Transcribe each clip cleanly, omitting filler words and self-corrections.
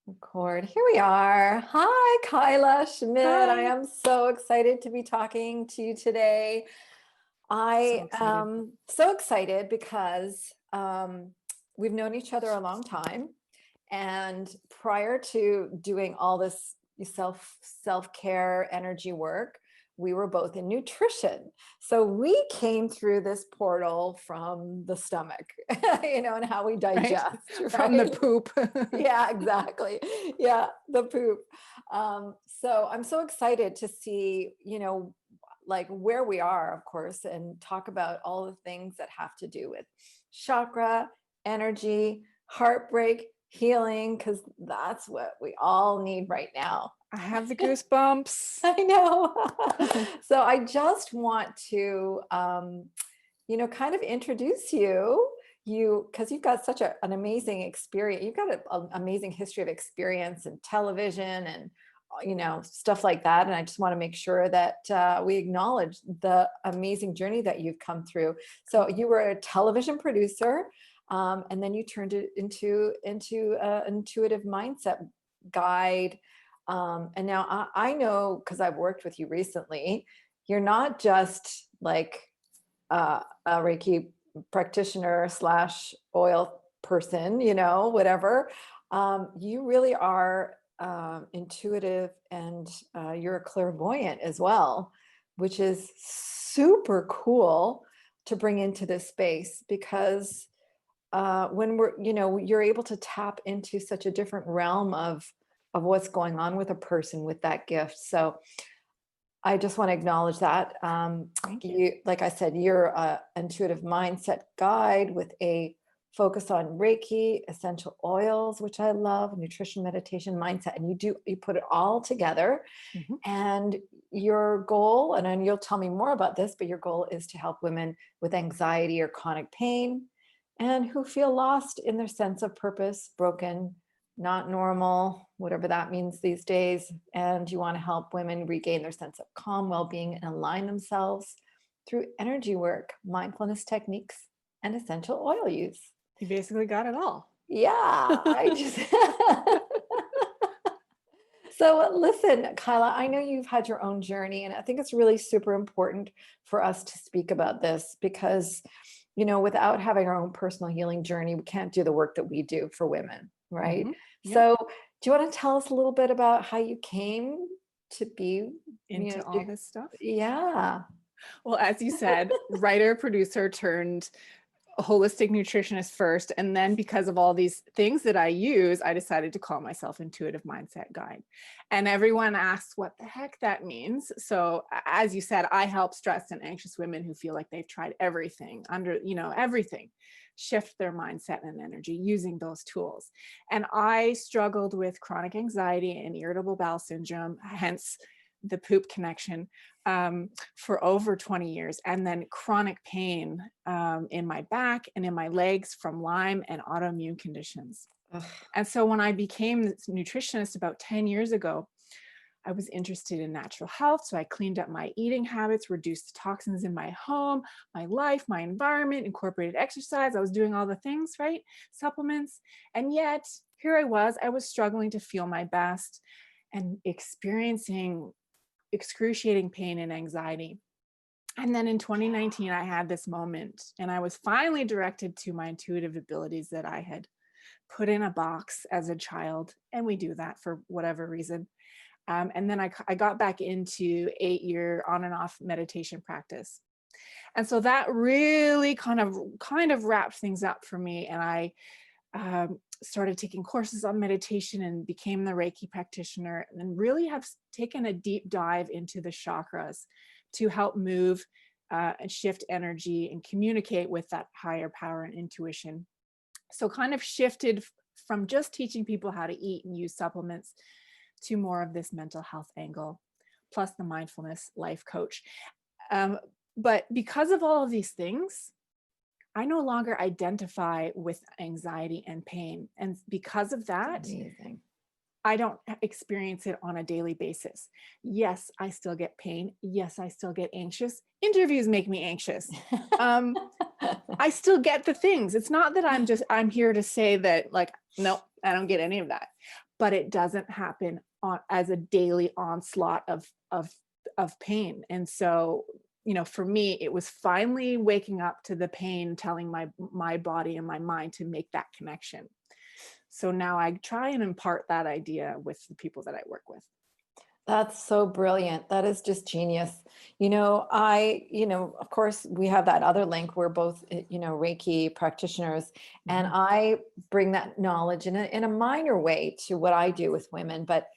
Record. Here we are. Hi, Kyla Schmidt. I Hi. am so excited to be talking to you today. So I excited. am so excited because we've known each other a long time, and prior to doing all this self-care energy work, we were both in nutrition. So we came through this portal from the stomach, and how we Right? digest, From the right? poop. Yeah, exactly. Yeah, the poop. So I'm so excited to see, like where we are, of course, and talk about all the things that have to do with chakra, energy, heartbreak, healing, because that's what we all need right now. I have the goosebumps. I know. So I just want to, kind of introduce you because you've got such an amazing experience. You've got an amazing history of experience in television and stuff like that. And I just want to make sure that we acknowledge the amazing journey that you've come through. So you were a television producer, and then you turned it into an intuitive mindset guide. And now I know, because I've worked with you recently, you're not just like a Reiki practitioner / oil person, whatever. You really are intuitive, and you're a clairvoyant as well, which is super cool to bring into this space, because when you're able to tap into such a different realm of what's going on with a person with that gift. So I just want to acknowledge that. Thank you. Like I said, you're an intuitive mindset guide with a focus on Reiki, essential oils, which I love, nutrition, meditation, mindset, and you put it all together. Mhm. And your goal, and then you'll tell me more about this, but your goal is to help women with anxiety or chronic pain, and who feel lost in their sense of purpose, broken, not normal, whatever that means these days. And you want to help women regain their sense of calm, well-being, and align themselves through energy work, mindfulness techniques, and essential oil use. You basically got it all. Yeah, I just So listen, Kyla, I know you've had your own journey, and I think it's really super important for us to speak about this because, without having our own personal healing journey, we can't do the work that we do for women, right? Yep. So do you want to tell us a little bit about how you came to be, Into all this stuff. yeah. Well, as you said, writer, producer turned holistic nutritionist first. And then because of all these things that I use, I decided to call myself intuitive mindset guide. And everyone asks what the heck that means. So as you said, I help stressed and anxious women who feel like they've tried everything everything, shift their mindset and energy using those tools. And I struggled with chronic anxiety and irritable bowel syndrome, hence the poop connection, for over 20 years, and then chronic pain in my back and in my legs from Lyme and autoimmune conditions. Ugh. And so when I became this nutritionist about 10 years ago, I was interested in natural health. So I cleaned up my eating habits, reduced the toxins in my home, my life, my environment, incorporated exercise. I was doing all the things, right? Supplements. And yet here I was struggling to feel my best and experiencing excruciating pain and anxiety. And then in 2019, I had this moment, and I was finally directed to my intuitive abilities that I had put in a box as a child. And we do that for whatever reason. And then I got back into 8-year on and off meditation practice. And so that really kind of wrapped things up for me. And I started taking courses on meditation and became the Reiki practitioner, and then really have taken a deep dive into the chakras to help move and shift energy and communicate with that higher power and intuition. So kind of shifted from just teaching people how to eat and use supplements to more of this mental health angle, plus the mindfulness life coach. But because of all of these things, I no longer identify with anxiety and pain. And because of that, Amazing. I don't experience it on a daily basis. Yes, I still get pain. Yes, I still get anxious. Interviews make me anxious. Um, I still get the things. It's not that I'm here to say that like, no, I don't get any of that, but it doesn't happen as a daily onslaught of pain. And so, for me, it was finally waking up to the pain, telling my body and my mind to make that connection. So now I try and impart that idea with the people that I work with. That's so brilliant. That is just genius. Of course, we have that other link. We're both, Reiki practitioners, and Mhm. I bring that knowledge in a minor way to what I do with women. But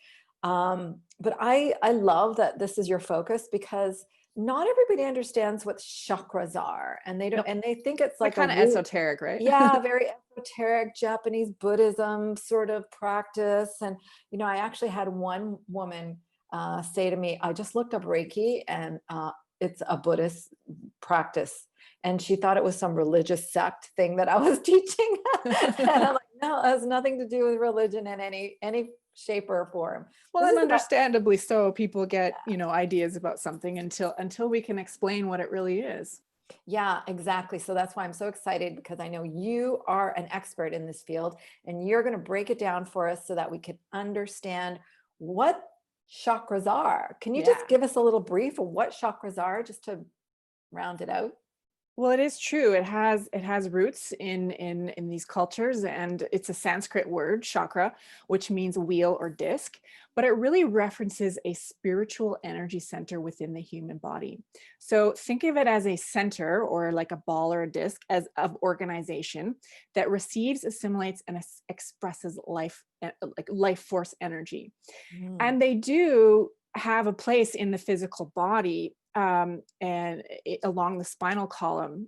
I love that this is your focus, because not everybody understands what chakras are, and they don't, Nope. and they think it's They're like a kind of woo. esoteric, right? Yeah, very esoteric Japanese Buddhism sort of practice. And, I actually had one woman say to me, I just looked up Reiki, and it's a Buddhist practice. And she thought it was some religious sect thing that I was teaching. And I'm like, no, it has nothing to do with religion in any shape or form. Well, This and is about, understandably so, people get, ideas about something until we can explain what it really is. yeah, exactly. So that's why I'm so excited, because I know you are an expert in this field, and you're going to break it down for us so that we can understand what chakras are. Can you just Yeah. give us a little brief of what chakras are, just to round it out? Well, it is true. It has roots in these cultures, and it's a Sanskrit word, chakra, which means wheel or disc, but it really references a spiritual energy center within the human body. So think of it as a center, or like a ball or a disc, as of organization that receives, assimilates, and expresses life, like life force energy. Mm. And they do have a place in the physical body, along the spinal column.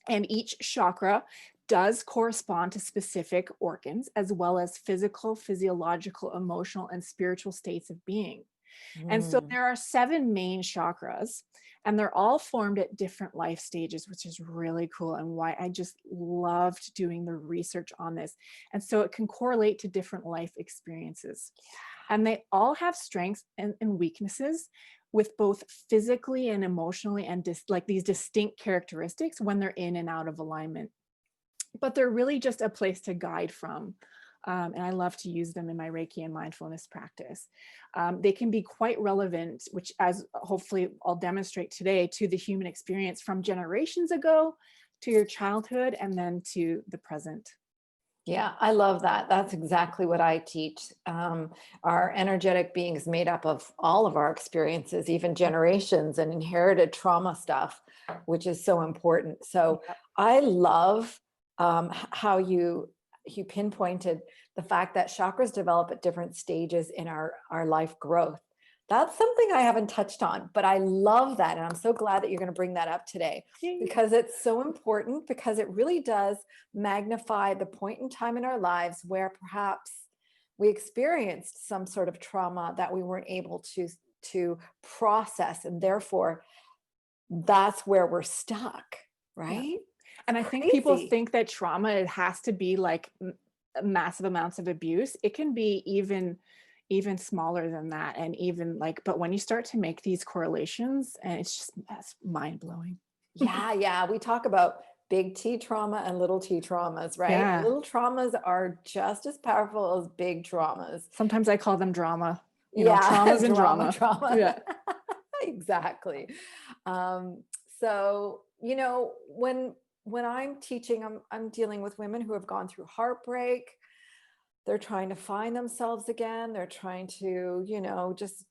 And each chakra does correspond to specific organs, as well as physical, physiological, emotional, and spiritual states of being. And so Mm. there are 7 main chakras, and they're all formed at different life stages, which is really cool, and why I just loved doing the research on this. And so it can correlate to different life experiences. And they all have strengths and weaknesses, with both physically and emotionally, and like these distinct characteristics when they're in and out of alignment. But they're really just a place to guide from. And I love to use them in my Reiki and mindfulness practice. They can be quite relevant, which, as hopefully I'll demonstrate today, to the human experience from generations ago, to your childhood, and then to the present. Yeah, I love that. That's exactly what I teach. Our energetic being is made up of all of our experiences, even generations and inherited trauma stuff, which is so important. So Yep. I love how you pinpointed the fact that chakras develop at different stages in our life growth. That's something I haven't touched on, but I love that, and I'm so glad that you're going to bring that up today, Yay. because it's so important, because it really does magnify the point in time in our lives where perhaps we experienced some sort of trauma that we weren't able to process, and therefore that's where we're stuck, Yeah. right? And I It's think people crazy. think that trauma, it has to be like massive amounts of abuse. It can be even smaller than that, and even like, but when you start to make these correlations, and that's mind blowing. Yeah, yeah, we talk about big T trauma and little T traumas, right? And Yeah. little traumas are just as powerful as big traumas. Sometimes I call them drama, Yeah, traumas and drama. trauma. Yeah. Exactly. Um, so, when I'm teaching, I'm dealing with women who have gone through heartbreak. They're trying to find themselves again. They're trying to, just,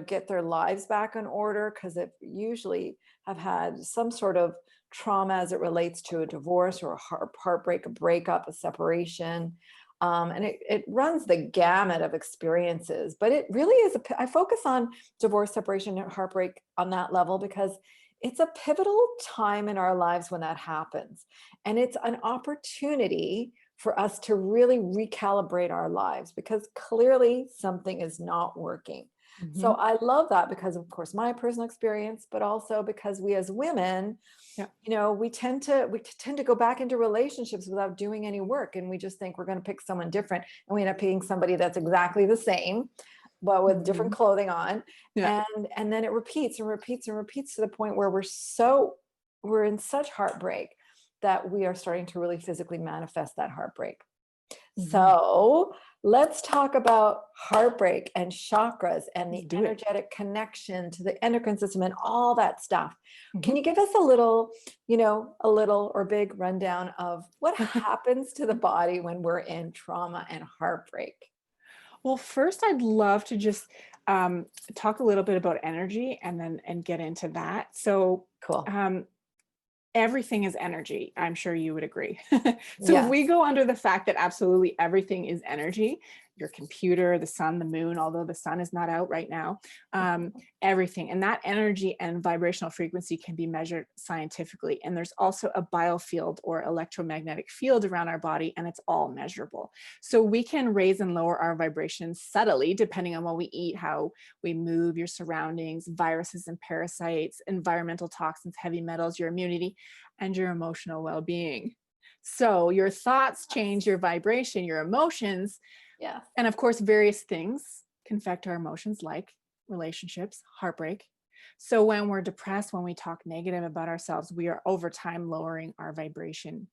get their lives back in order, because they usually have had some sort of trauma as it relates to a divorce or a heartbreak, a breakup, a separation. And it runs the gamut of experiences, but it really is I focus on divorce, separation, and heartbreak on that level, because it's a pivotal time in our lives when that happens. And it's an opportunity for us to really recalibrate our lives, because clearly something is not working. So Mhm. I love that, because of course my personal experience, but also because we as women, Yeah. we tend to go back into relationships without doing any work, and we just think we're going to pick someone different, and we end up picking somebody that's exactly the same but with different Mhm. clothing on. Yeah. And then it repeats and repeats and repeats, to the point where we're in such heartbreak that we are starting to really physically manifest that heartbreak. Mhm. So let's talk about heartbreak and chakras and Let's the do it. energetic connection to the endocrine system and all that stuff. Can Mhm. you give us a little or big rundown of what happens to the body when we're in trauma and heartbreak? Well, first, I'd love to just talk a little bit about energy and get into that. So, Cool. um, everything is energy. I'm sure you would agree. So if Yes. we go under the fact that absolutely everything is energy, your computer, the sun, the moon, although the sun is not out right now, everything. And that energy and vibrational frequency can be measured scientifically. And there's also a biofield or electromagnetic field around our body, and it's all measurable. So we can raise and lower our vibrations subtly, depending on what we eat, how we move, your surroundings, viruses and parasites, environmental toxins, heavy metals, your immunity, and your emotional well-being. So your thoughts change your vibration, your emotions, Yes. and of course, various things can affect our emotions, like relationships, heartbreak. So when we're depressed, when we talk negative about ourselves, we are over time lowering our vibration.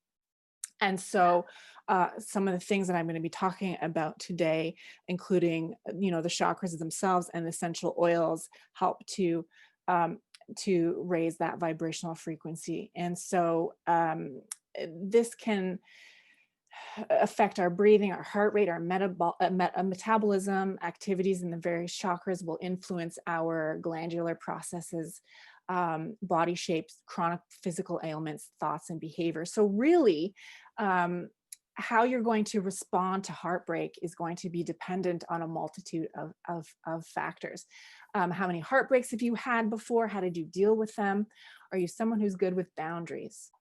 And so, some of the things that I'm going to be talking about today, including the chakras themselves and essential oils, help um, to raise that vibrational frequency. And so, this can affect our breathing, our heart rate, our metabolism. Activities in the various chakras will influence our glandular processes, body shapes, chronic physical ailments, thoughts, and behavior. So really, how you're going to respond to heartbreak is going to be dependent on a multitude of factors. How many heartbreaks have you had before? How did you deal with them? Are you someone who's good with boundaries?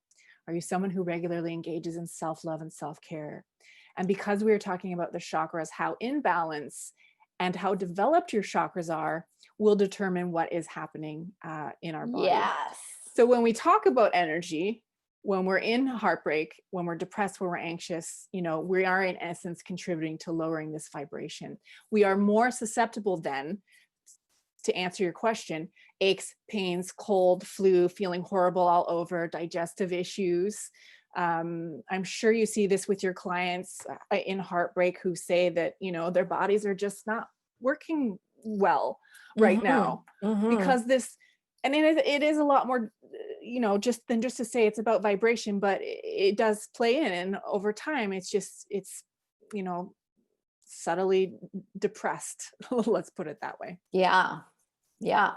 Are you someone who regularly engages in self-love and self-care? And because we are talking about the chakras, how in balance and how developed your chakras are will determine what is happening in our body. Yes. So when we talk about energy, when we're in heartbreak, when we're depressed, when we're anxious, we are in essence contributing to lowering this vibration. We are more susceptible then, to answer your question, aches, pains, cold, flu, feeling horrible all over, digestive issues. I'm sure you see this with your clients in heartbreak who say that, their bodies are just not working well right Mm-hmm. now Mm-hmm. because and it is a lot more, just to say it's about vibration, but it does play in. And over time, it's you know, subtly depressed. Let's put it that way. Yeah. Yeah.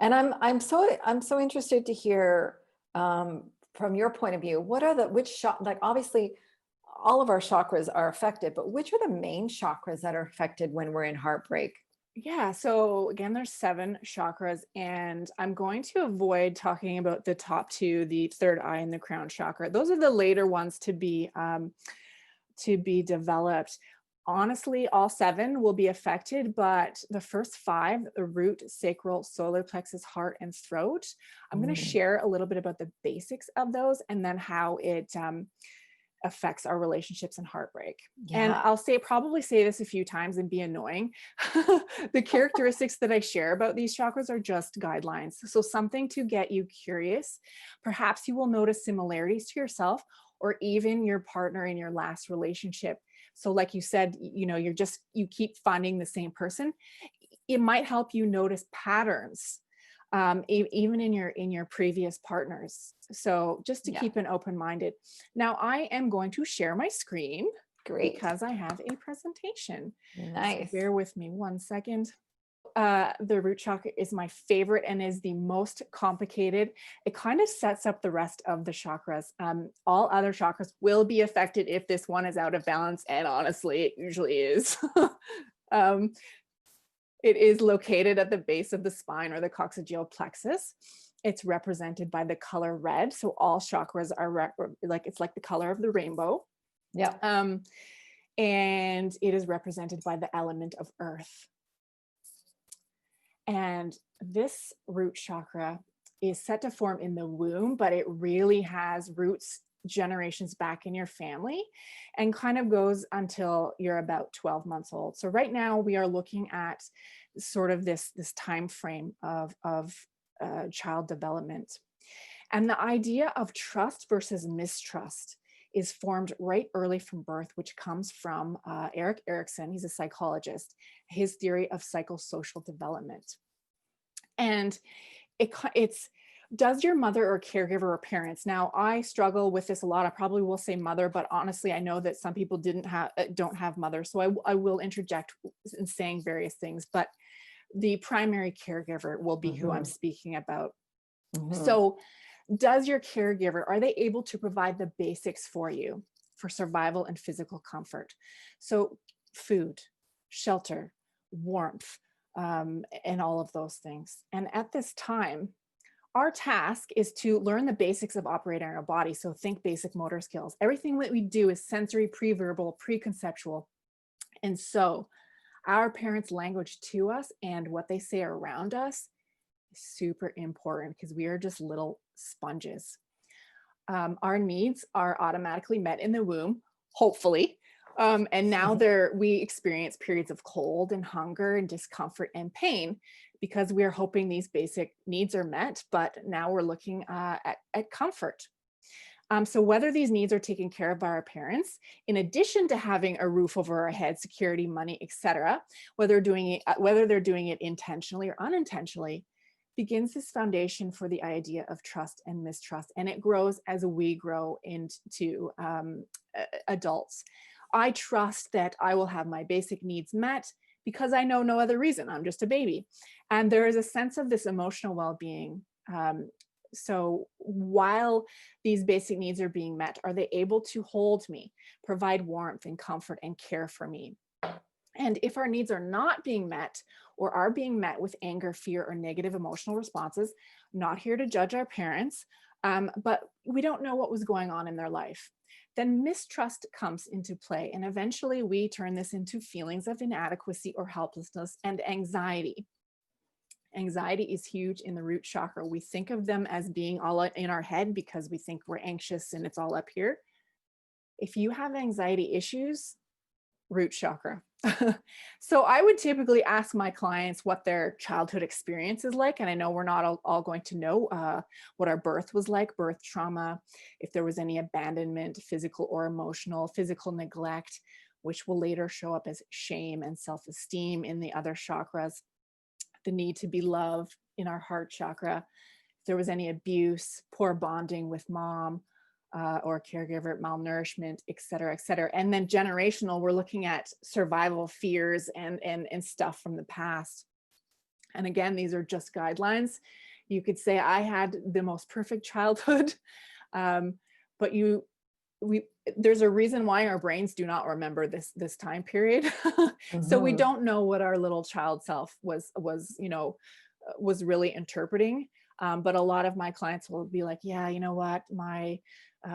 And I'm so interested to hear, from your point of view, like obviously all of our chakras are affected, but which are the main chakras that are affected when we're in heartbreak? Yeah. So again, there's 7 chakras, and I'm going to avoid talking about the top 2, the third eye and the crown chakra. Those are the later ones to be developed. Honestly, all 7 will be affected, but the first 5, the root, sacral, solar plexus, heart, and throat, I'm going to Mm. share a little bit about the basics of those and then how it affects our relationships and heartbreak. And Yeah. I'll probably say this a few times and be annoying. The characteristics that I share about these chakras are just guidelines. So something to get you curious. Perhaps you will notice similarities to yourself or even your partner in your last relationship. So like you said, you keep finding the same person. It might help you notice patterns, even in your previous partners. So just to Yeah. keep an open minded. Now I am going to share my screen Great. because I have a presentation. So Nice. bear with me one second. The root chakra is my favorite and is the most complicated. It kind of sets up the rest of the chakras. All other chakras will be affected if this one is out of balance, and honestly, it usually is. um, it is located at the base of the spine or the coccygeal plexus. It's represented by the color red. So all chakras are it's like the color of the rainbow. Yeah. And it is represented by the element of earth. And this root chakra is set to form in the womb, but it really has roots generations back in your family and kind of goes until you're about 12 months old. So right now we are looking at sort of this time frame of child development. And the idea of trust versus mistrust is formed right early from birth, which comes from Erik Erikson. He's a psychologist, his theory of psychosocial development. And it's, does your mother or caregiver or parents, now I struggle with this a lot, I probably will say mother, but honestly I know that some people don't have mothers, so I will interject in saying various things, but the primary caregiver will be who I'm speaking about. So does your caregiver, are they able to provide the basics for you for survival and physical comfort? So food, shelter, warmth, and all of those things. And at this time, our task is to learn the basics of operating our body. So think basic motor skills. Everything that we do is sensory, pre-verbal, pre-conceptual. And so our parents' language to us and what they say around us is super important because we are just little sponges. Our needs are automatically met in the womb, hopefully. And now we experience periods of cold and hunger and discomfort and pain because we are hoping these basic needs are met, but now we're looking at comfort. So whether these needs are taken care of by our parents, in addition to having a roof over our head, security, money, etc., whether they're doing it intentionally or unintentionally, begins this foundation for the idea of trust and mistrust. And it grows as we grow into adults. I trust that I will have my basic needs met because I know no other reason. I'm just a baby. And there is a sense of this emotional well-being. So while these basic needs are being met, are they able to hold me, provide warmth and comfort and care for me? And if our needs are not being met or are being met with anger, fear, or negative emotional responses, not here to judge our parents, but we don't know what was going on in their life, then mistrust comes into play. And eventually we turn this into feelings of inadequacy or helplessness and anxiety. Anxiety is huge in the root chakra. We think of them as being all in our head because we think we're anxious and it's all up here. If you have anxiety issues, root chakra. So I would typically ask my clients what their childhood experience is like. And I know we're not all going to know what our birth was like, birth trauma, if there was any abandonment, physical or emotional, physical neglect, which will later show up as shame and self-esteem in the other chakras, the need to be loved in our heart chakra, if there was any abuse, poor bonding with mom, or caregiver, malnourishment, et cetera, et cetera. And then generational, we're looking at survival fears and stuff from the past. And again, these are just guidelines. You could say I had the most perfect childhood, but there's a reason why our brains do not remember this time period. So we don't know what our little child self was really interpreting. But a lot of my clients will be like, yeah, you know what,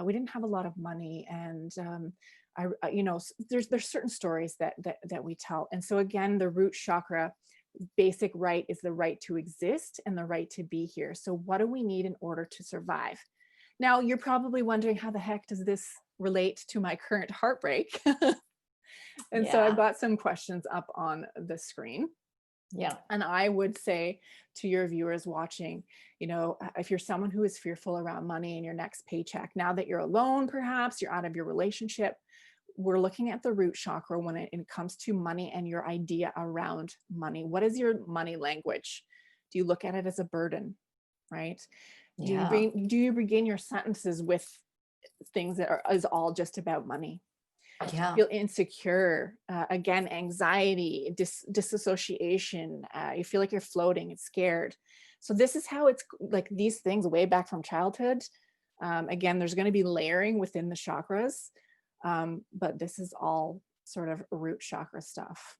we didn't have a lot of money, and there's certain stories that we tell. And so again, the root chakra basic right is the right to exist and the right to be here. So what do we need in order to survive? Now you're probably wondering, how the heck does this relate to my current heartbreak? And so I've got some questions up on the screen. Yeah. And I would say to your viewers watching, if you're someone who is fearful around money and your next paycheck, now that you're alone, perhaps you're out of your relationship, we're looking at the root chakra when it comes to money and your idea around money. What is your money language? Do you look at it as a burden, right? Yeah. Do you begin your sentences with things that is all just about money? Yeah. Feel insecure, again, anxiety, disassociation, you feel like you're floating, it's scared. So this is how it's like these things way back from childhood. Again, there's going to be layering within the chakras, but this is all sort of root chakra stuff.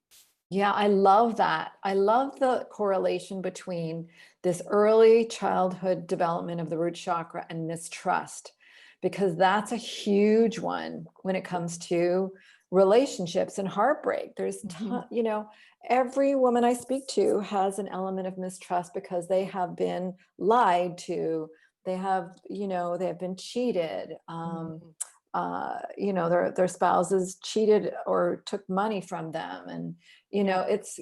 Yeah, I love that. I love the correlation between this early childhood development of the root chakra and mistrust, because that's a huge one when it comes to relationships and heartbreak. There's, you know, every woman I speak to has an element of mistrust because they have been lied to. They have, you know, they have been cheated. You know, their spouses cheated or took money from them, and you know, it's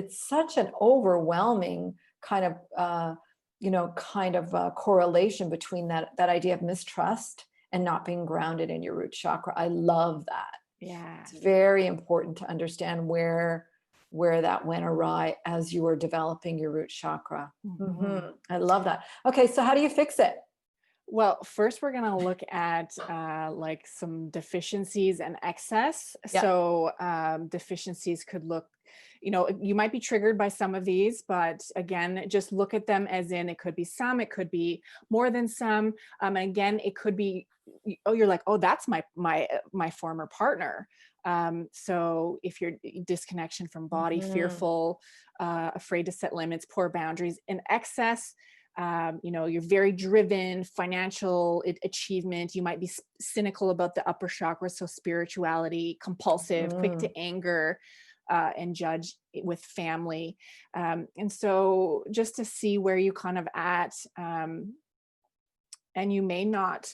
such an overwhelming kind of you know, kind of correlation between that idea of mistrust and not being grounded in your root chakra. I love that. Yeah. It's very important to understand where that went awry as you were developing your root chakra. I love that. Okay, so how do you fix it? Well, first we're going to look at like some deficiencies and excess. Yeah. So deficiencies could look, you know, you might be triggered by some of these, but again, just look at them as in it could be some, it could be more than some. And again, it could be, oh, you're like, oh, that's my former partner. So if you're disconnection from body, fearful, afraid to set limits, poor boundaries, in excess, you know, you're very driven, financial achievement. You might be cynical about the upper chakra, so spirituality, compulsive, quick to anger, and judge with family. And so just to see where you kind of at, and you may not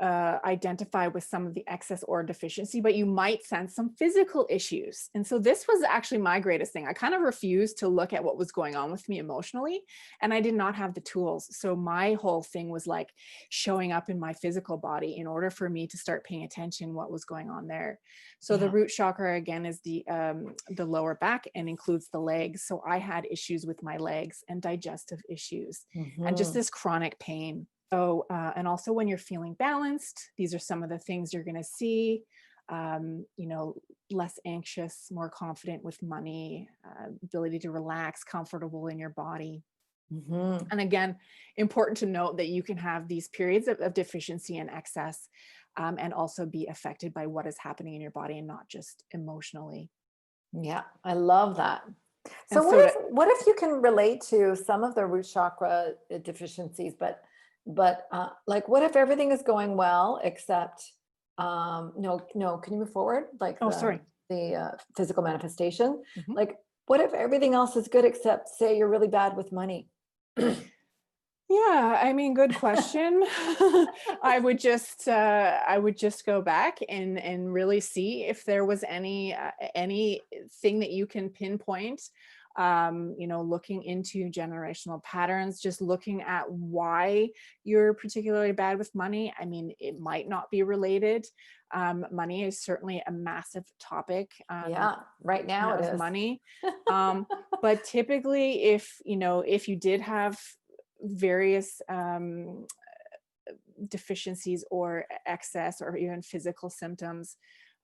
identify with some of the excess or deficiency, but you might sense some physical issues. And so this was actually my greatest thing. I kind of refused to look at what was going on with me emotionally, and I did not have the tools. So my whole thing was like showing up in my physical body in order for me to start paying attention what was going on there. So the root chakra, again, is the lower back and includes the legs. So I had issues with my legs and digestive issues and just this chronic pain. So, and also when you're feeling balanced, these are some of the things you're going to see, you know, less anxious, more confident with money, ability to relax, comfortable in your body. And again, important to note that you can have these periods of deficiency and excess, and also be affected by what is happening in your body and not just emotionally. Yeah, I love that. So, And what if you can relate to some of the root chakra deficiencies, but like, what if everything is going well except no, can you move forward? Like the physical manifestation. Like, what if everything else is good except, say, you're really bad with money? Yeah, I mean, good question. I would just go back and really see if there was anything that you can pinpoint. You know, looking into generational patterns, just looking at why you're particularly bad with money. I mean, it might not be related. Money is certainly a massive topic. Yeah, right now it is money. But typically, if you did have various deficiencies or excess or even physical symptoms,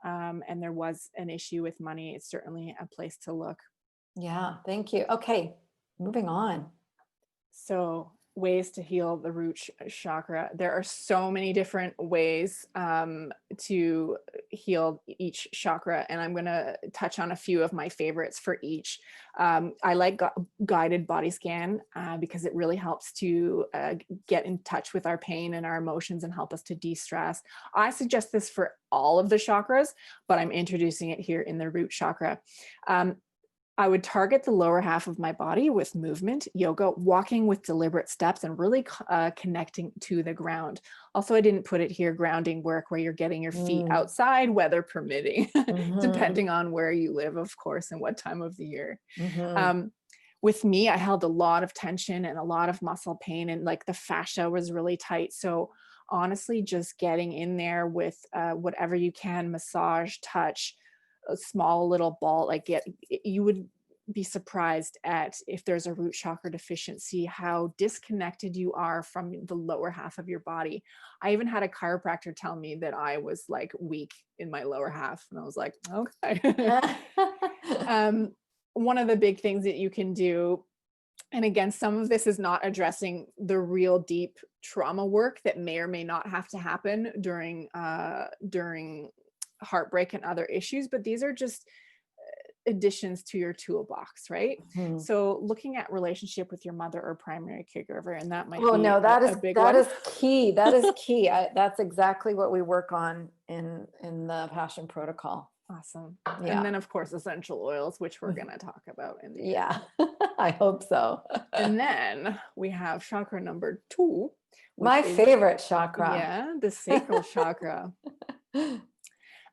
and there was an issue with money, it's certainly a place to look. Yeah, thank you. Okay, moving on. So ways to heal the root chakra. There are so many different ways to heal each chakra, and I'm going to touch on a few of my favorites for each. I like guided body scan because it really helps to get in touch with our pain and our emotions and help us to de-stress. I suggest this for all of the chakras, but I'm introducing it here in the root chakra. I would target the lower half of my body with movement, yoga, walking with deliberate steps, and really connecting to the ground. Also, I didn't put it here, grounding work where you're getting your feet outside, weather permitting, depending on where you live, of course, and what time of the year. With me, I held a lot of tension and a lot of muscle pain, and like the fascia was really tight. So honestly, just getting in there with whatever you can, massage, touch, a small little ball, like you would be surprised at, if there's a root chakra deficiency, how disconnected you are from the lower half of your body. I even had a chiropractor tell me that I was like weak in my lower half, and I was like, okay. One of the big things that you can do, and again, some of this is not addressing the real deep trauma work that may or may not have to happen during heartbreak and other issues, but these are just additions to your toolbox, right? Mhm. So looking at relationship with your mother or primary caregiver, and that might Oh be no, a big one. is key. That is key. That's exactly what we work on in the Passion Protocol. Awesome. Yeah. And then of course, essential oils, which we're going to talk about in the end. Yeah, I hope so. And then we have chakra number 2. My favorite chakra. Yeah, the sacral chakra.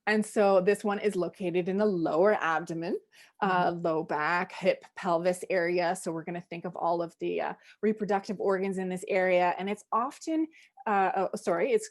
And so this one is located in the lower abdomen, low back, hip, pelvis area. So we're going to think of all of the reproductive organs in this area. And it's often, it's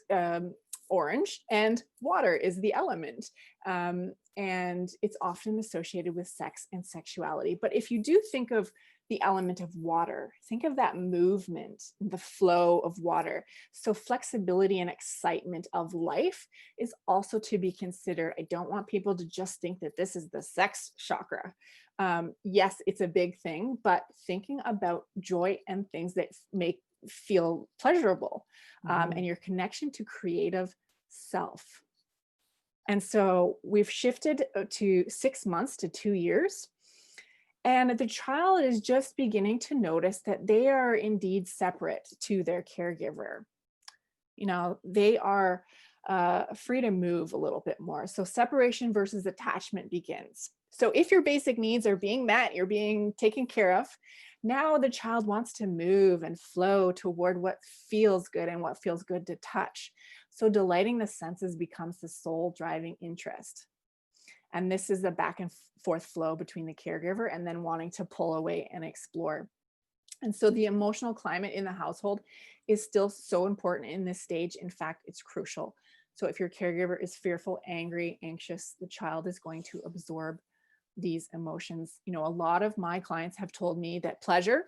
orange, and water is the element. And it's often associated with sex and sexuality. But if you do think of the element of water, think of that movement, the flow of water. So flexibility and excitement of life is also to be considered. I don't want people to just think that this is the sex chakra. Yes, it's a big thing, but thinking about joy and things that feel pleasurable, and your connection to creative self. And so we've shifted to 6 months to 2 years. And the child is just beginning to notice that they are indeed separate to their caregiver. You know, they are free to move a little bit more. So separation versus attachment begins. So if your basic needs are being met, you're being taken care of, now the child wants to move and flow toward what feels good and what feels good to touch. So delighting the senses becomes the sole driving interest. And this is the back and forth flow between the caregiver and then wanting to pull away and explore. And so the emotional climate in the household is still so important in this stage. In fact, it's crucial. So if your caregiver is fearful, angry, anxious, the child is going to absorb these emotions. You know, a lot of my clients have told me that pleasure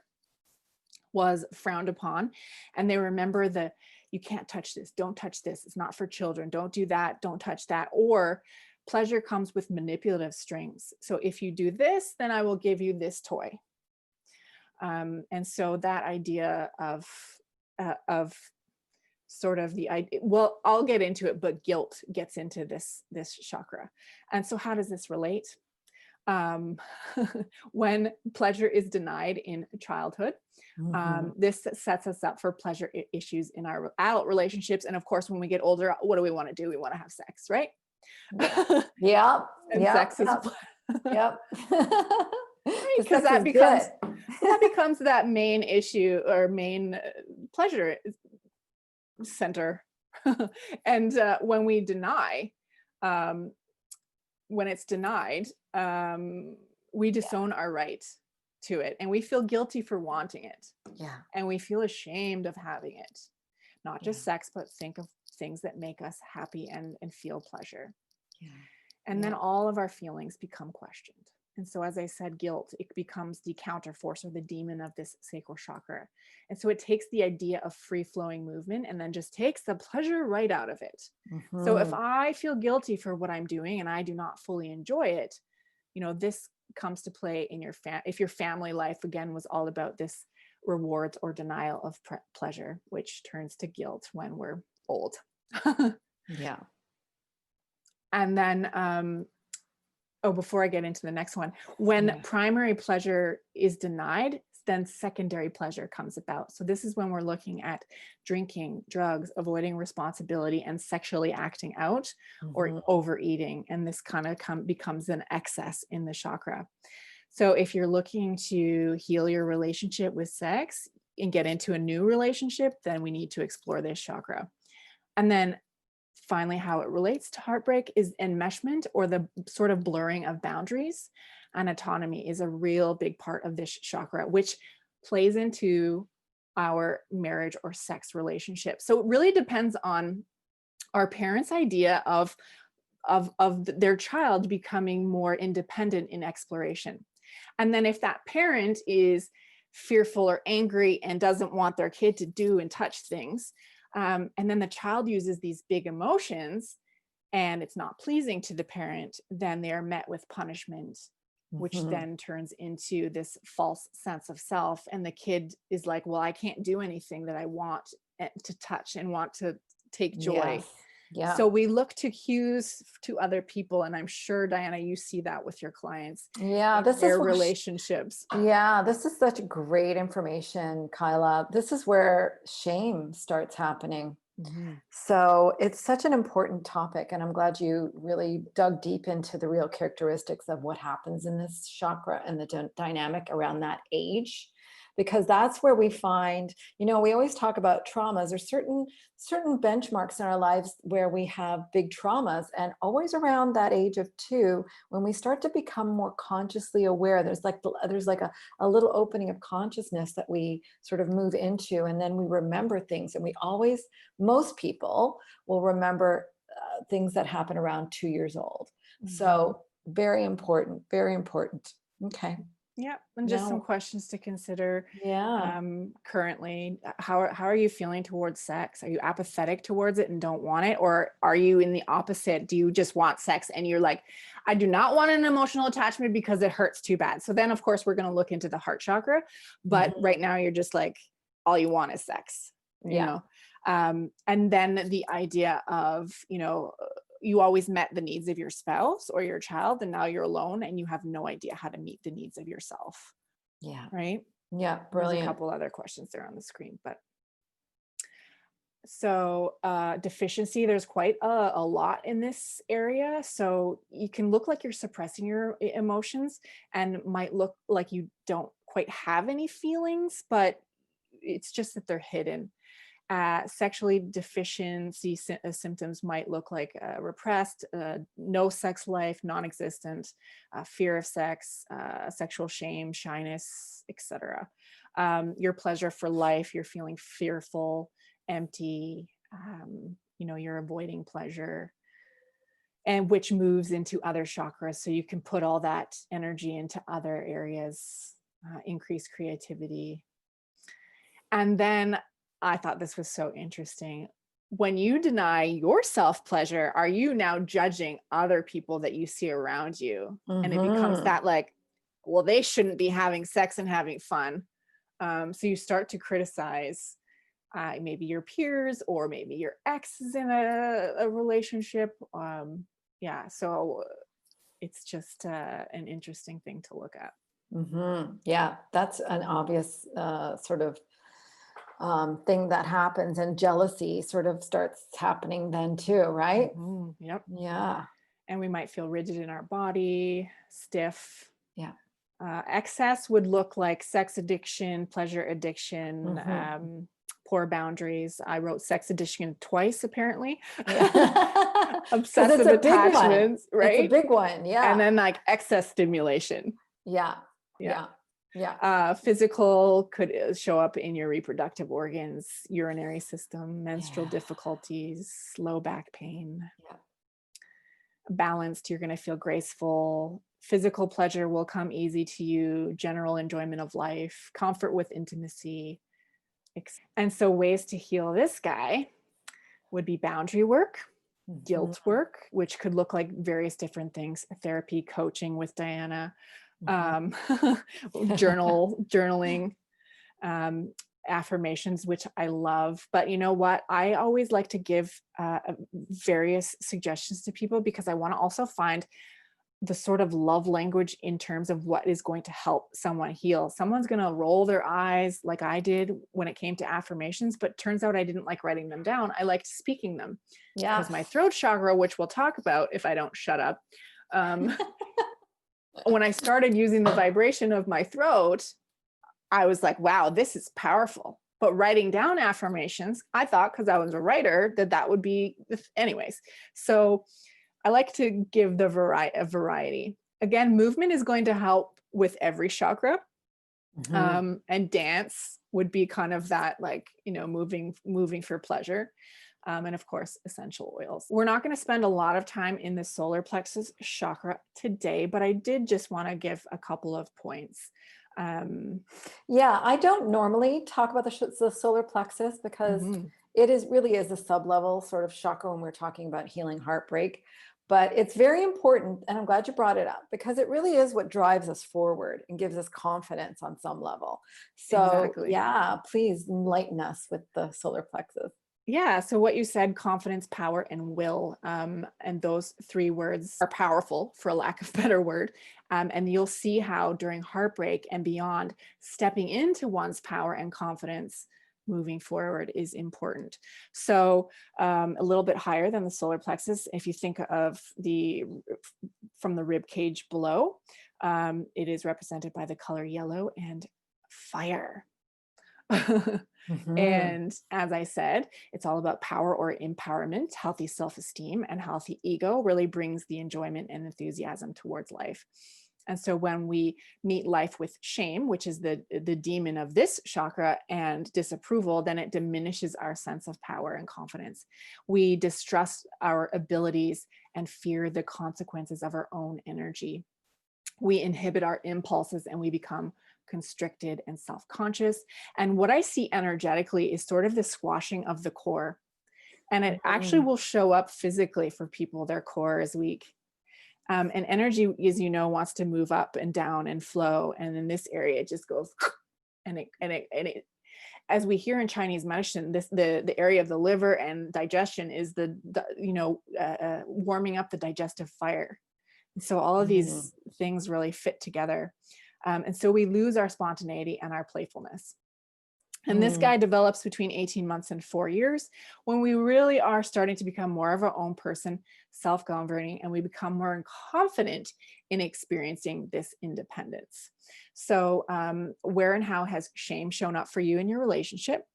was frowned upon, and they remember you can't touch this, don't touch this, it's not for children, don't do that, don't touch that. Or pleasure comes with manipulative strings. So if you do this, then I will give you this toy. And so that idea of sort of the idea, well, I'll get into it, but guilt gets into this chakra. And so how does this relate? When pleasure is denied in childhood, this sets us up for pleasure issues in our adult relationships. And of course, when we get older, what do we want to do? We want to have sex, right? Yeah. And sex is yep. Because that becomes that main issue or main pleasure center. And when we deny, when it's denied, we disown our right to it, and we feel guilty for wanting it. Yeah. And we feel ashamed of having it. Not just sex, but think of things that make us happy and feel pleasure. Yeah. And then all of our feelings become questioned. And so, as I said, guilt, it becomes the counterforce or the demon of this sacral chakra. And so it takes the idea of free-flowing movement and then just takes the pleasure right out of it. So if I feel guilty for what I'm doing and I do not fully enjoy it, you know, this comes to play in if your family life, again, was all about this rewards or denial of pleasure, which turns to guilt when we're old. Yeah. And then, before I get into the next one, when primary pleasure is denied, then secondary pleasure comes about. So this is when we're looking at drinking, drugs, avoiding responsibility, and sexually acting out or overeating. And this kind of becomes an excess in the chakra. So if you're looking to heal your relationship with sex and get into a new relationship, then we need to explore this chakra. And then finally, how it relates to heartbreak is enmeshment, or the sort of blurring of boundaries, and autonomy is a real big part of this chakra, which plays into our marriage or sex relationship. So it really depends on our parents' idea of their child becoming more independent in exploration. And then if that parent is fearful or angry and doesn't want their kid to do and touch things, and then the child uses these big emotions and it's not pleasing to the parent, then they are met with punishment, which then turns into this false sense of self. And the kid is like, well, I can't do anything that I want to touch and want to take joy. Yeah. So we look to cues to other people. And I'm sure, Diana, you see that with your clients Yeah. in their relationships. Yeah, this is such great information, Kyla. This is where shame starts happening. Mhm. So it's such an important topic, and I'm glad you really dug deep into the real characteristics of what happens in this chakra and the dynamic around that age, because that's where we find, we always talk about traumas. There's certain benchmarks in our lives where we have big traumas, and always around that age of 2, when we start to become more consciously aware, there's like a little opening of consciousness that we sort of move into, and then we remember things, and most people will remember things that happen around 2 years old. So very important, very important. Okay. Yeah, and just some Now, questions to consider. yeah. Currently, how are you feeling towards sex? Are you apathetic towards it and don't want it, or are you in the opposite? Do you just want sex and you're like, I do not want an emotional attachment because it hurts too bad? So then, of course, we're going to look into the heart chakra. But right now, you're just like, all you want is sex. Yeah. And then the idea of, you always met the needs of your spouse or your child, and now you're alone and you have no idea how to meet the needs of yourself. Yeah. Right. Yeah. There's Brilliant. a couple other questions there on the screen, but so deficiency, there's quite a lot in this area. So you can look like you're suppressing your emotions and might look like you don't quite have any feelings, but it's just that they're hidden. Sexually deficiency symptoms might look like repressed, no sex life, non-existent, fear of sex, sexual shame, shyness, etc. Your pleasure for life, you're feeling fearful, empty, you're avoiding pleasure, and which moves into other chakras. So you can put all that energy into other areas, increase creativity. And then I thought this was so interesting. When you deny yourself pleasure, are you now judging other people that you see around you? And it becomes that like, well, they shouldn't be having sex and having fun. So you start to criticize maybe your peers or maybe your ex is in a relationship. So it's just an interesting thing to look at. Yeah, that's an obvious sort of thing that happens, and jealousy sort of starts happening then too, right? Yep. Yeah. And we might feel rigid in our body, stiff. Yeah. Excess would look like sex addiction, pleasure addiction, poor boundaries. I wrote sex addiction twice, apparently. Yeah. Obsessive attachments, right? It's a big one. Yeah. And then like excess stimulation. Yeah. Yeah. Yeah. Physical could show up in your reproductive organs, urinary system, menstrual difficulties, low back pain. Yeah. Balanced, you're going to feel graceful. Physical pleasure will come easy to you. General enjoyment of life, comfort with intimacy. And so ways to heal this guy would be boundary work, guilt work, which could look like various different things: therapy, coaching with Diana, journaling, affirmations, which I love. But you know what? I always like to give various suggestions to people because I want to also find the sort of love language in terms of what is going to help someone heal. Someone's going to roll their eyes like I did when it came to affirmations, but turns out I didn't like writing them down. I liked speaking them because my throat chakra, which we'll talk about if I don't shut up, when I started using the vibration of my throat, I was like, wow, this is powerful. But writing down affirmations, I thought, because I was a writer, that would be, anyways. So I like to give the variety. Again, movement is going to help with every chakra. And dance would be kind of that, like, moving for pleasure. And of course, essential oils. We're not going to spend a lot of time in the solar plexus chakra today, but I did just want to give a couple of points. I don't normally talk about the solar plexus because it really is a sub-level sort of chakra when we're talking about healing heartbreak. But it's very important, and I'm glad you brought it up, because it really is what drives us forward and gives us confidence on some level. So please enlighten us with the solar plexus. Yeah. So what you said, confidence, power, and will, and those three words are powerful, for a lack of a better word. And you'll see how during heartbreak and beyond, stepping into one's power and confidence moving forward is important. So a little bit higher than the solar plexus, if you think of from the rib cage below, it is represented by the color yellow and fire. Mhm. And as I said, it's all about power or empowerment. Healthy self-esteem and healthy ego really brings the enjoyment and enthusiasm towards life. And so when we meet life with shame, which is the demon of this chakra, and disapproval, then it diminishes our sense of power and confidence. We distrust our abilities and fear the consequences of our own energy. We inhibit our impulses and we become constricted and self-conscious. And what I see energetically is sort of the squashing of the core. And it actually Mhm. will show up physically for people, their core is weak. And energy, as you know, wants to move up and down and flow. And in this area, it just goes and it as we hear in Chinese medicine, the area of the liver and digestion is warming up the digestive fire. So all of Mhm. these things really fit together. And so we lose our spontaneity and our playfulness. And this Mhm. guy develops between 18 months and 4 years, when we really are starting to become more of our own person, self-governing, and we become more confident in experiencing this independence. So where and how has shame shown up for you in your relationship?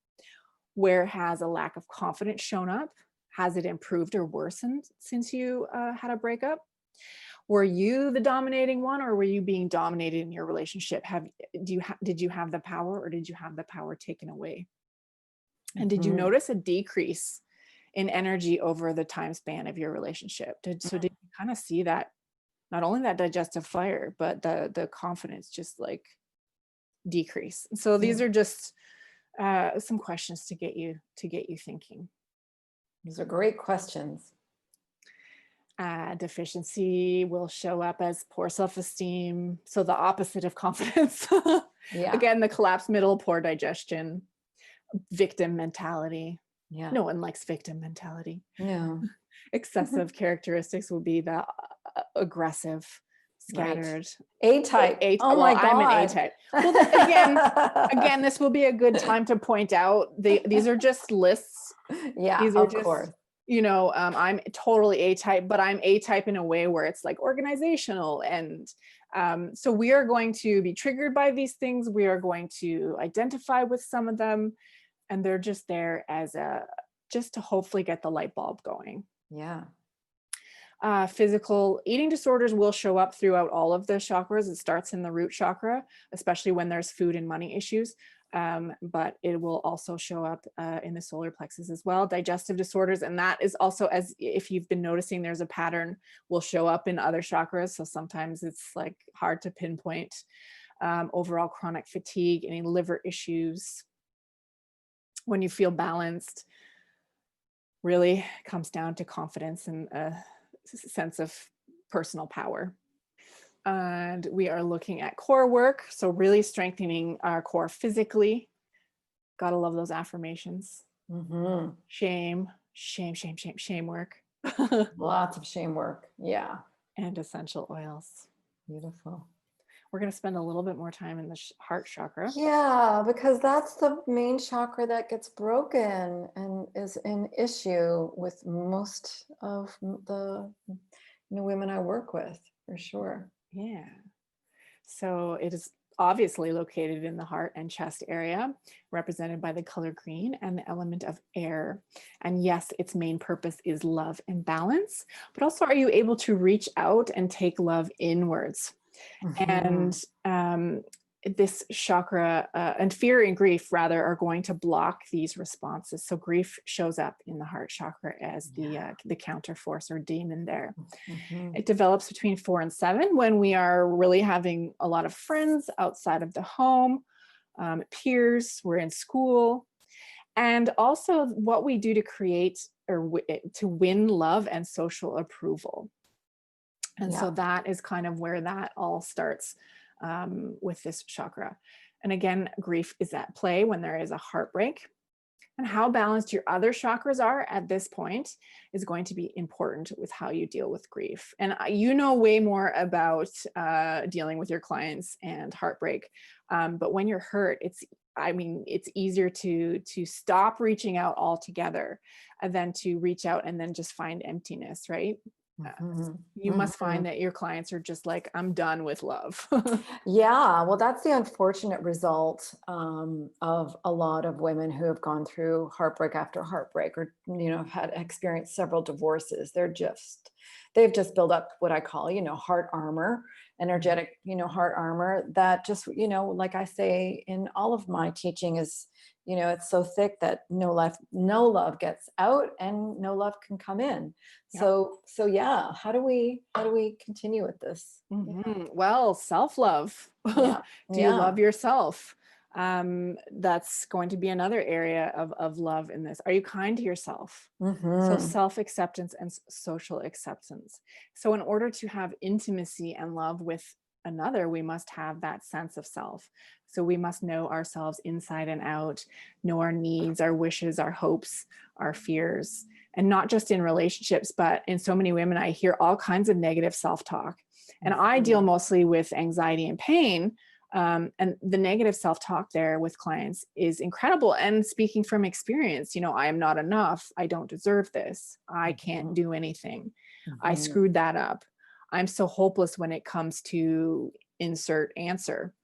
Where has a lack of confidence shown up? Has it improved or worsened since you had a breakup? Were you the dominating one, or were you being dominated in your relationship? Did you have the power, or did you have the power taken away? And did you Mhm. notice a decrease in energy over the time span of your relationship? Did you kind of see that, not only that digestive fire, but the confidence just like decrease? So these Yeah. are just some questions to get you thinking. These are great questions. Deficiency will show up as poor self-esteem. So the opposite of confidence. Yeah. Again, the collapsed middle, poor digestion, victim mentality. Yeah. No one likes victim mentality. No. Excessive characteristics will be the aggressive, Right. scattered. A type. Oh Well, my I'm an A God. type. Well, again, this will be a good time to point out these are just lists. Yeah, These are of just, course. I'm totally A type, but I'm A type in a way where it's like organizational. And so we are going to be triggered by these things. We are going to identify with some of them, and they're just there as just to hopefully get the light bulb going. Yeah. Physical eating disorders will show up throughout all of the chakras. It starts in the root chakra, especially when there's food and money issues. But it will also show up in the solar plexus as well. Digestive disorders, and that is also, as if you've been noticing, there's a pattern, will show up in other chakras. So sometimes it's like hard to pinpoint. Overall chronic fatigue, any liver issues. When you feel balanced, really comes down to confidence and a sense of personal power. And we are looking at core work. So really strengthening our core physically. Gotta love those affirmations. Mm-hmm. Shame work. Lots of shame work. Yeah. And essential oils. Beautiful. We're going to spend a little bit more time in the heart chakra. Yeah, because that's the main chakra that gets broken and is an issue with most of the women I work with, for sure. Yeah. So it is obviously located in the heart and chest area, represented by the color green and the element of air. And yes, its main purpose is love and balance, but also, are you able to reach out and take love inwards? Mm-hmm. And this chakra and fear and grief rather are going to block these responses. So grief shows up in the heart chakra as the counter force or demon there. Mm-hmm. It develops between 4 and 7 when we are really having a lot of friends outside of the home, peers, we're in school, and also what we do to create or to win love and social approval. And so Yeah. that is kind of where that all starts with this chakra. And again, grief is at play when there is a heartbreak. And how balanced your other chakras are at this point is going to be important with how you deal with grief. And you know way more about dealing with your clients and heartbreak. But when you're hurt, it's easier to stop reaching out altogether than to reach out and then just find emptiness, right? You must find that your clients are just like, I'm done with love. Yeah, well, that's the unfortunate result of a lot of women who have gone through heartbreak after heartbreak, or had experienced several divorces. They've just built up what I call heart armor, energetic heart armor that just like I say in all of my teaching is it's so thick that no love gets out and no love can come in. Yep. So yeah, how do we continue with this? Well, self-love. Yeah. Do you love yourself? That's going to be another area of love in this. Are you kind to yourself? So self-acceptance and social acceptance. So in order to have intimacy and love with another, we must have that sense of self. So we must know ourselves inside and out, know our needs, our wishes, our hopes, our fears, and not just in relationships, but in so many women, I hear all kinds of negative self-talk. And I deal mostly with anxiety and pain. And the negative self-talk there with clients is incredible. And speaking from experience, I am not enough. I don't deserve this. I can't do anything. I screwed that up. I'm so hopeless when it comes to insert answer.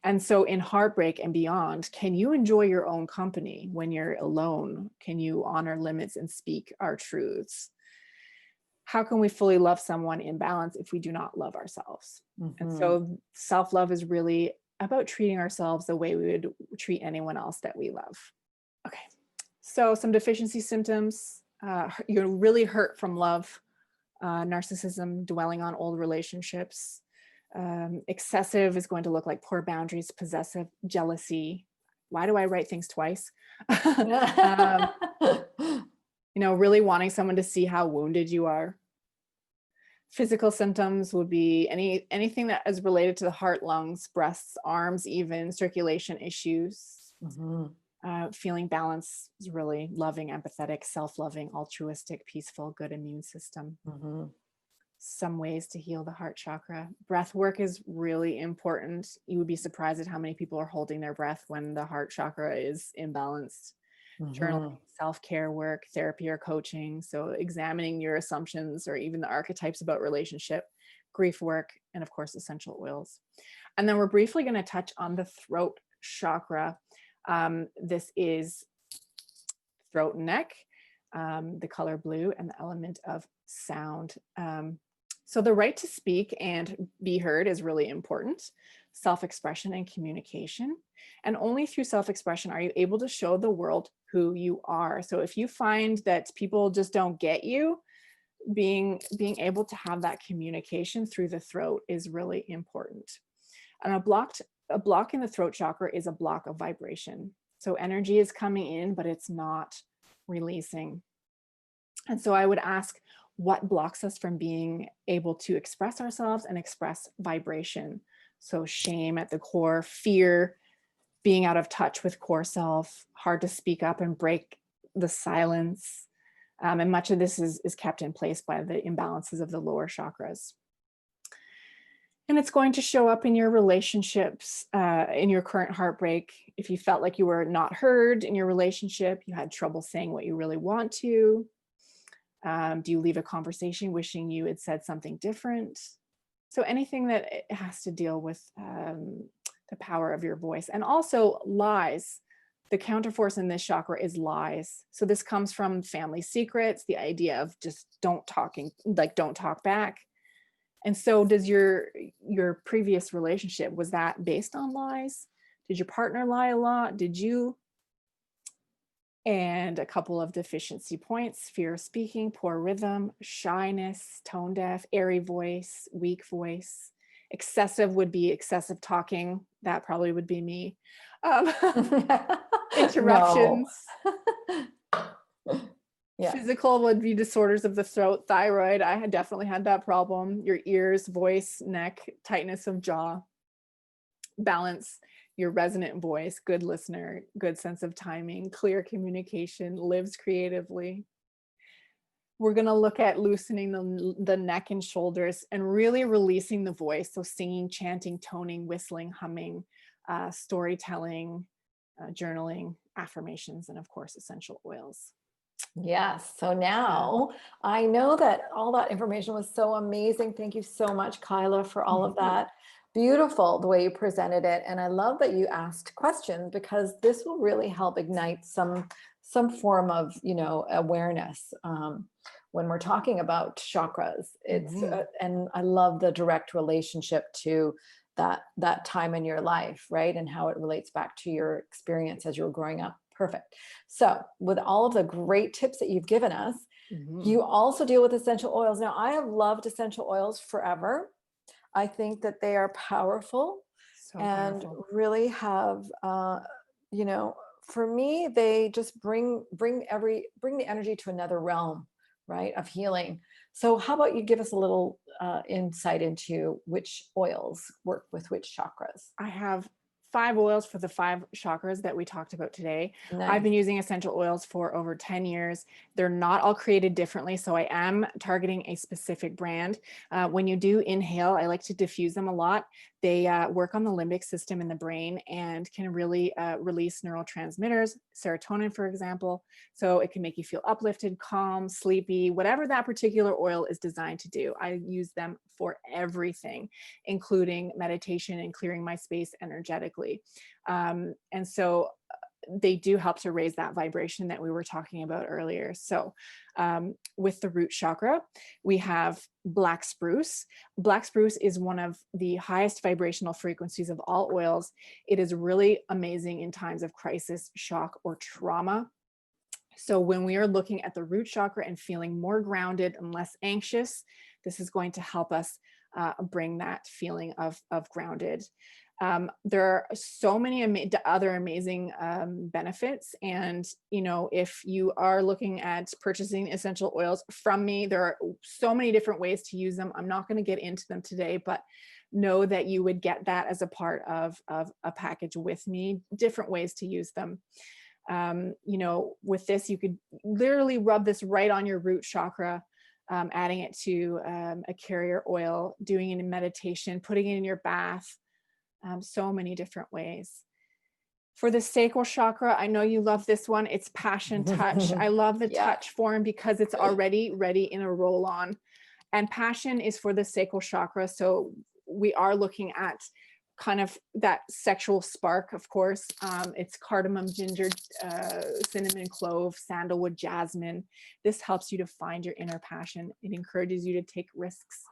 And so in heartbreak and beyond, can you enjoy your own company when you're alone? Can you honor limits and speak our truths? How can we fully love someone in balance if we do not love ourselves? And so self-love is really about treating ourselves the way we would treat anyone else that we love. Okay, so some deficiency symptoms. You're really hurt from love, narcissism, dwelling on old relationships. Excessive is going to look like poor boundaries, possessive, jealousy. Why do I write things twice? Really wanting someone to see how wounded you are. Physical symptoms would be anything that is related to the heart, lungs, breasts, arms, even circulation issues. Feeling balance is really loving, empathetic, self-loving, altruistic, peaceful, good immune system. Some ways to heal the heart chakra. Breath work is really important. You would be surprised at how many people are holding their breath when the heart chakra is imbalanced. Journaling, self-care work, therapy or coaching. So examining your assumptions or even the archetypes about relationship, grief work, and of course, essential oils. And then we're briefly going to touch on the throat chakra. This is throat and neck, the color blue, and the element of sound. So the right to speak and be heard is really important. Self-expression and communication. And only through self-expression are you able to show the world who you are. So if you find that people just don't get you, being able to have that communication through the throat is really important. And a block in the throat chakra is a block of vibration. So energy is coming in, but it's not releasing. And so I would ask, what blocks us from being able to express ourselves and express vibration? So shame at the core, fear, being out of touch with core self, hard to speak up and break the silence. And much of this is kept in place by the imbalances of the lower chakras. And it's going to show up in your relationships, in your current heartbreak. If you felt like you were not heard in your relationship, you had trouble saying what you really want to. Do you leave a conversation wishing you had said something different? So anything that has to deal with the power of your voice. And also lies. The counterforce in this chakra is lies. So this comes from family secrets, the idea of just don't talk back. And so does your previous relationship, was that based on lies? Did your partner lie a lot? Did you? And a couple of deficiency points: fear of speaking, poor rhythm, shyness, tone deaf, airy voice, weak voice. Excessive would be excessive talking. That probably would be me. Interruptions. Yeah. Physical would be disorders of the throat, thyroid. I had definitely had that problem. Your ears, voice, neck, tightness of jaw. Balance. your resonant voice, good listener, good sense of timing, clear communication, lives creatively. We're going to look at loosening the neck and shoulders and really releasing the voice. So singing, chanting, toning, whistling, humming, storytelling, journaling, affirmations, and of course, essential oils. Yes. So now I know that all that information was so amazing. Thank you so much, Kyla, for all of that. Beautiful the way you presented it. And I love that you asked questions, because this will really help ignite some form of, awareness. When we're talking about chakras, it's and I love the direct relationship to that time in your life, right? And how it relates back to your experience as you were growing up. Perfect. So with all of the great tips that you've given us, you also deal with essential oils. Now, I have loved essential oils forever. I think that they are powerful and really have, for me, they just bring the energy to another realm, right, of healing. So how about you give us a little insight into which oils work with which chakras? I have 5 oils for the 5 chakras that we talked about today. Nice. I've been using essential oils for over 10 years. They're not all created differently, so I am targeting a specific brand. When you do inhale, I like to diffuse them a lot. They work on the limbic system in the brain and can really release neurotransmitters, serotonin, for example. So it can make you feel uplifted, calm, sleepy, whatever that particular oil is designed to do. I use them for everything, including meditation and clearing my space energetically. And so they do help to raise that vibration that we were talking about earlier. So with the root chakra, we have black spruce. Black spruce is one of the highest vibrational frequencies of all oils. It is really amazing in times of crisis, shock, or trauma. So when we are looking at the root chakra and feeling more grounded and less anxious, this is going to help us bring that feeling of grounded. There are so many other amazing benefits. And, if you are looking at purchasing essential oils from me, there are so many different ways to use them. I'm not going to get into them today, but know that you would get that as a part of a package with me, different ways to use them. With this, you could literally rub this right on your root chakra, adding it to a carrier oil, doing it in meditation, putting it in your bath. So many different ways. For the sacral chakra, I know you love this one. It's passion touch. I love the touch form because it's already ready in a roll on. And passion is for the sacral chakra. So we are looking at kind of that sexual spark, of course. It's cardamom, ginger, cinnamon, clove, sandalwood, jasmine. This helps you to find your inner passion. It encourages you to take risks.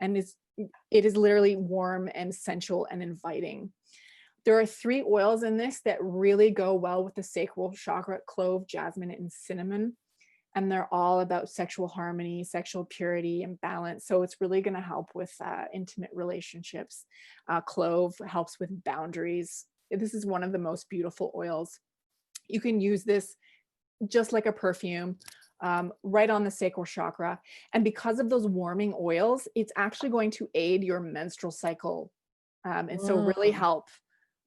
And it is literally warm and sensual and inviting. There are 3 oils in this that really go well with the sacral chakra: clove, jasmine, and cinnamon. And they're all about sexual harmony, sexual purity, and balance. So it's really going to help with intimate relationships. Clove helps with boundaries. This is one of the most beautiful oils. You can use this just like a perfume, right on the sacral chakra. And because of those warming oils, it's actually going to aid your menstrual cycle. And so really help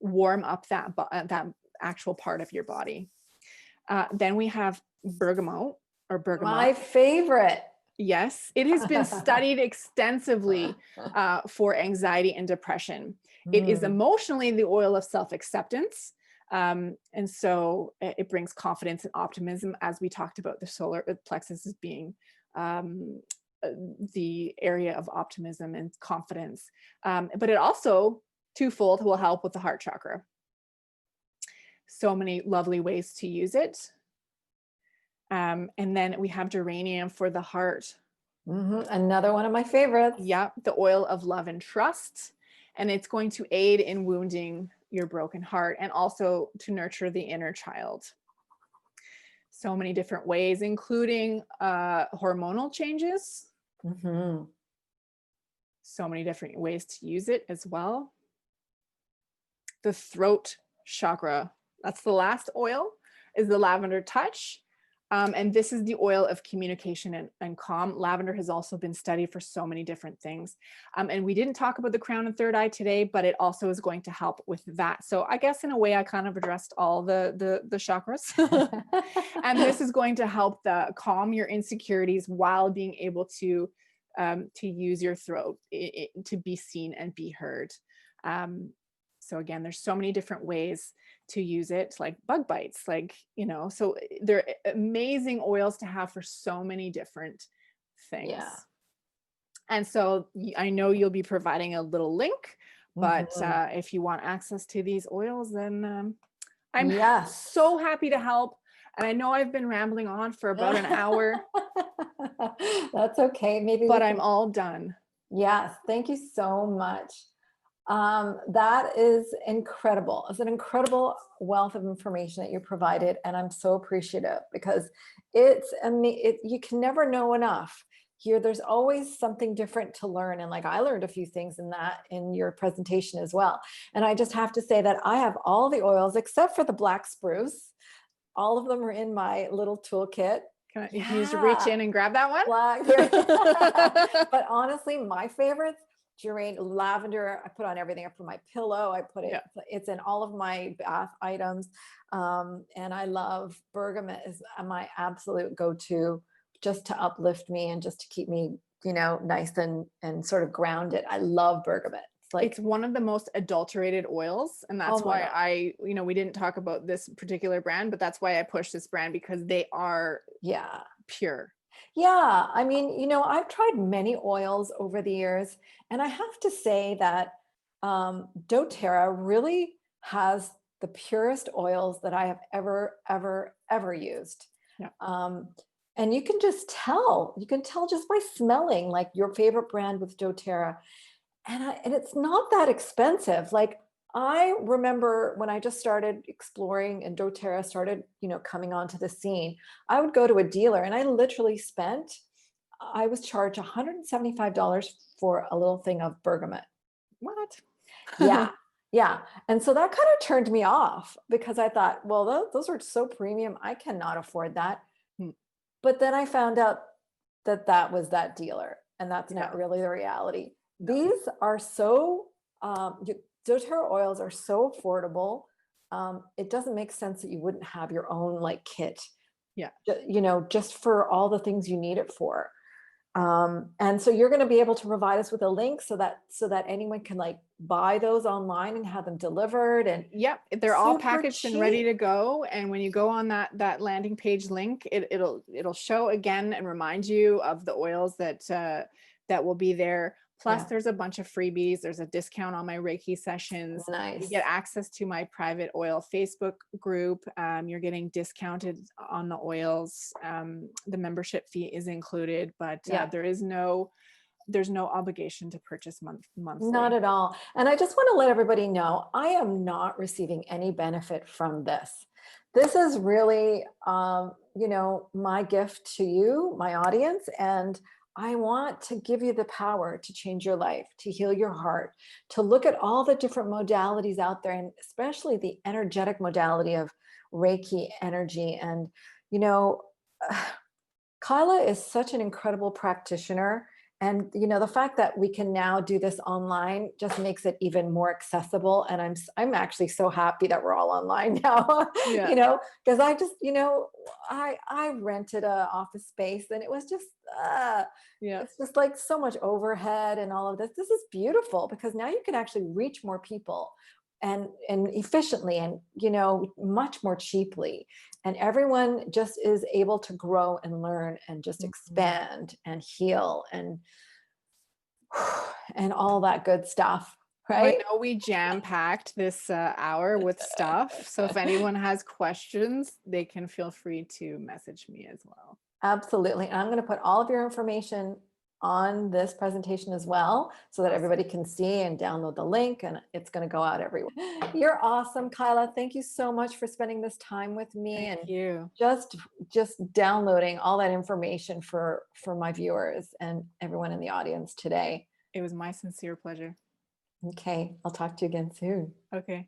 warm up that actual part of your body. Then we have bergamot. My favorite. Yes, it has been studied extensively for anxiety and depression. It is emotionally the oil of self-acceptance. And so it brings confidence and optimism, as we talked about the solar plexus as being the area of optimism and confidence. But it also, twofold, will help with the heart chakra. So many lovely ways to use it. And then we have geranium for the heart. Another one of my favorites. Yeah, the oil of love and trust. And it's going to aid in wounding your broken heart and also to nurture the inner child. So many different ways, including hormonal changes. So many different ways to use it as well. The throat chakra, that's the last oil, is the lavender touch. And this is the oil of communication and calm. Lavender has also been studied for so many different things. And we didn't talk about the crown and third eye today, but it also is going to help with that. So I guess in a way I kind of addressed all the chakras. And this is going to help calm your insecurities while being able to use your throat to be seen and be heard. So again, there's so many different ways to use it, like bug bites, like, so they're amazing oils to have for so many different things. Yeah. And so I know you'll be providing a little link, but if you want access to these oils, then I'm so happy to help. And I know I've been rambling on for about an hour. That's okay. Maybe, but I'm all done. Yes. Thank you so much. That is incredible. It's an incredible wealth of information that you provided. And I'm so appreciative because you can never know enough. There's always something different to learn. And like I learned a few things in your presentation as well. And I just have to say that I have all the oils except for the black spruce. All of them are in my little toolkit. Can you just reach in and grab that one? But honestly, my favorites, Geranium, lavender, I put on everything. I put my pillow, it's in all of my bath items. And I love Bergamot is my absolute go-to just to uplift me and just to keep me, nice and sort of grounded. I love Bergamot. It's one of the most adulterated oils. And that's why we didn't talk about this particular brand, but that's why I push this brand because they are pure. Yeah. I mean, I've tried many oils over the years, and I have to say that doTERRA really has the purest oils that I have ever used. Yeah. And you can tell just by smelling, like your favorite brand with doTERRA. And it's not that expensive. Like I remember when I just started exploring and doTERRA started, coming onto the scene, I would go to a dealer and I literally I was charged $175 for a little thing of bergamot. What? Yeah. Yeah. And so that kind of turned me off because I thought, well, those are so premium. I cannot afford that. But then I found out that was that dealer, and that's not really the reality. These are so, doTERRA oils are so affordable. It doesn't make sense that you wouldn't have your own kit, just for all the things you need it for. And so you're going to be able to provide us with a link so that anyone can buy those online and have them delivered. And they're all packaged and ready to go. And when you go on that landing page link, it'll show again and remind you of the oils that will be there. Plus there's a bunch of freebies. There's a discount on my Reiki sessions. Nice. You get access to my private oil Facebook group. You're getting discounted on the oils. The membership fee is included, but there's no obligation to purchase monthly. Not at all. And I just want to let everybody know, I am not receiving any benefit from this. This is really, my gift to you, my audience, and I want to give you the power to change your life, to heal your heart, to look at all the different modalities out there, and especially the energetic modality of Reiki energy. And, Kyla is such an incredible practitioner. And, the fact that we can now do this online just makes it even more accessible. And I'm actually so happy that we're all online now, because I just, I rented an office space and it was just, it's just so much overhead and all of this. This is beautiful because now you can actually reach more people and efficiently and, much more cheaply. And everyone just is able to grow and learn and just expand and heal and all that good stuff. Right. I know we jam-packed this hour with stuff. So if anyone has questions, they can feel free to message me as well. Absolutely. And I'm going to put all of your information on this presentation as well, so that everybody can see and download the link, and it's going to go out everywhere. You're awesome, Kyla. Thank you so much for spending this time with me. Thank you. Just downloading all that information for my viewers and everyone in the audience today. It was my sincere pleasure. Okay. I'll talk to you again soon. Okay.